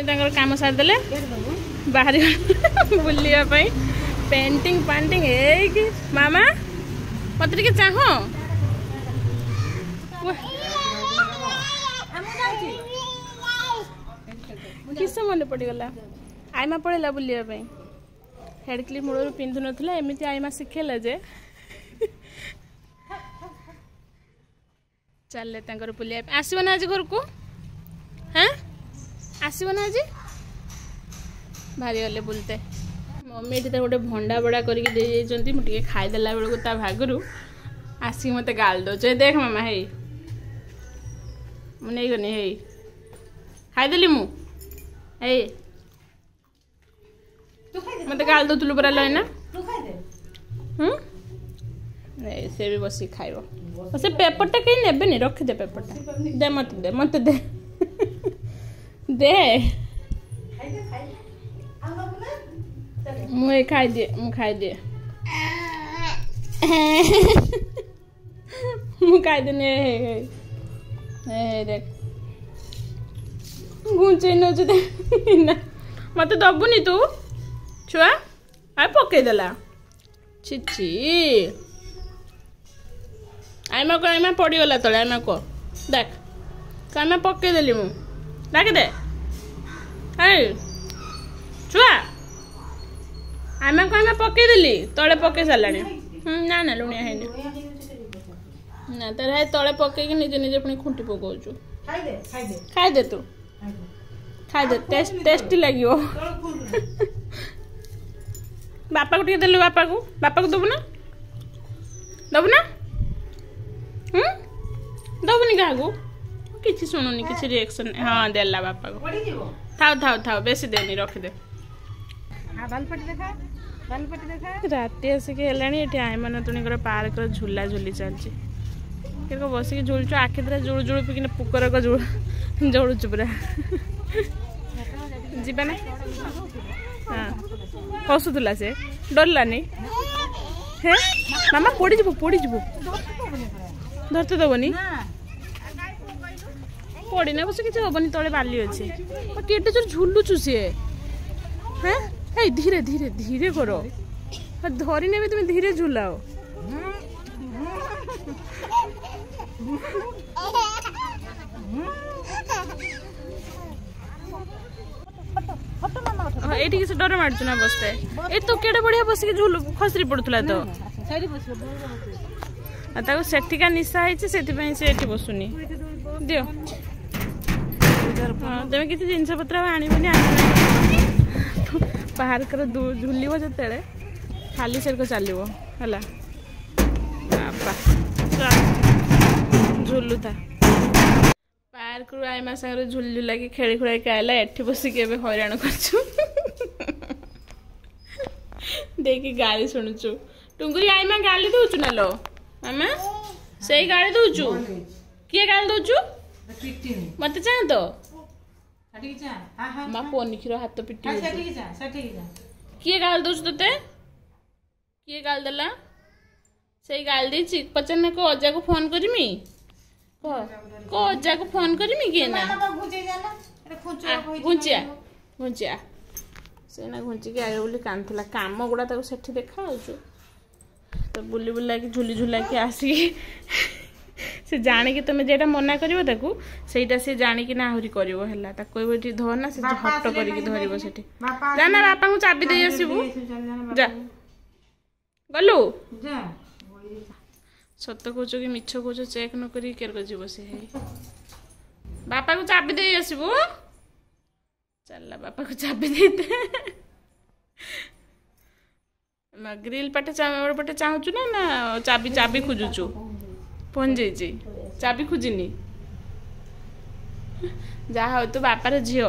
टुनी तांकर काम सारदेले बाहर बुलिया पेंटिंग पेंटिंग है मामा मत टे चाह किस मन पड़गला आईमा पड़ेगा बुलिया हेड क्लिप मूल पिंधु ना एमती आईमा शिखेला जे चल बुलिया आसब ना आज घर को हाँ आसब ना आज बाहरी गले बुलते मम्मी ये गोटे भंडा बड़ा करके मुझे खाईदेला बेलू ता भागरू आसिक मत गाल दौच देख मामा हे मुझे गनी हे खाईदेली मु मत गाल दौलु परा लैना से भी बस खाइब से पेपरटा कहीं नेबे रखिदे पेपरटा दे मत दे दे मुझे खाई दिए देख घुंचे न मत दबुनी तू छुआ आ पकईदेला छी आईमा को आईमा पड़गला तले आईमा को देख आईमा पकईदेली मु डाक दे छुआ आईमा को आईमा पकईदेली तले पकई सारा ना ना लुणिया है ना तर है तले पकईकि निजे निजे पुणी खुंटी पकाउछु खाईदे तू खाईदे टेस्टी लगे बापा को देलु बापा को दबु ना दबुनी क्या किसी शुणुनी किसी रिएक्शन हाँ देला बापा को थाओ बेसी देनी रखिदे रात आसिक है आईमान तुणीकर पार्क झूला झूली चलती बसिक झुलचु आखि द्वारा जुड़ जुड़ पिक पुकर जोड़ुचु पूरा जीवा ना हाँ हसुला से डरलानी हे मामा पड़ी जीव धरते दबनी पड़ी ना बस किसी हेनी तले बाली अच्छे केटे जोर झुलुचु सी हाँ धीरे धीरे धीरे कर धरी ने तुम धीरे झुलाओ ये से डर मारचु ना बसते ये तो केड़े बढ़िया बसिक झुल खसरी पड़ुला तो सेठिका निशा है से बसुनी दियो तुम किसी जिनस पत्र आनबनी पार्क झुल जो खाली सेरक चलो है झुलुता पार्क रु आईमा सागर झुल झुला कि खेली खुला के आला एठी बसिक हैरान करछु देखी गाली शुणुचु टुंगुरी आईमा गाली दउचु ना लो मामा सही गाली दउचु किए गाली दउचु मत चाह तो मां पोनिखिरो हाथ पिटी किए गाली दउचु तते किए गाली देला सही गाली देछि पचन को अजा को फोन करमी को अजा को फोन करमी किए ना घुंचिया से ना घुंचिक आगे बोली कांदला काम गुड़ा ताको सेठी देखा तो बुली बुला कि झुली झुला कि आसी से जानिक तुम जेटा मना करिवो ताको सेटा से जानिक ना आहुरी करिवो हला ता कोइ बेटी धर ना से हट करिक धरिवो सेठी जा ना बापा को चाबी दे आसीबू जा गलु जा सत कहूच कि मिछ कहूच चेक न करी केर जीव से बापा को चाबी दे आसीबू चल बापा को चाबी देते ग्रिल पटे पटे चाहूचु ना चाबी चाबी खोजुचु फोन जाइए चाबी खोजिनी जहा हो तो बापार झील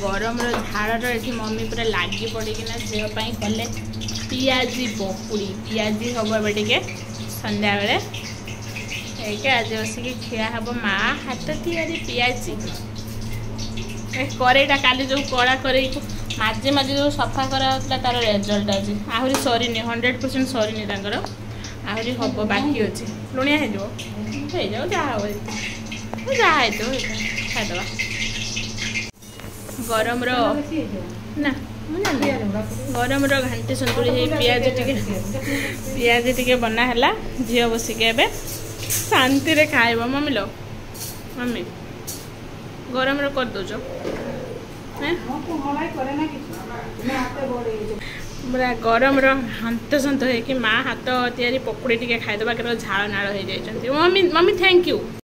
गरम झाड़ ये मम्मी पूरा लगी पड़ना झील कले पियाजी बकुड़ी पियाजी हम ए संध्या बेले आज बसिक खिया हम माँ हाथ तैयारी पियाजी करेटा काली जो कड़ा करे माजी माजी जो सफा करा तार रेजल्ट आज आहरी सरीनी 100% सरीनी आहरी हम बाकी अच्छे लुणिया हो जाओ जहाँ जहाँ खाईदे गरम रो ना गरम रो घांटी संतुली है पियाज टिके बना है झील बसिक ए शांति रे खाइब मम्मी लो मम्मी गरम रो कर दो पूरा गरम हंत सन्त हो माँ हाथ तैयारी पकुड़ी टिके खाईदे झाड़ नाड़ हो जाती मम्मी मम्मी थैंक यू।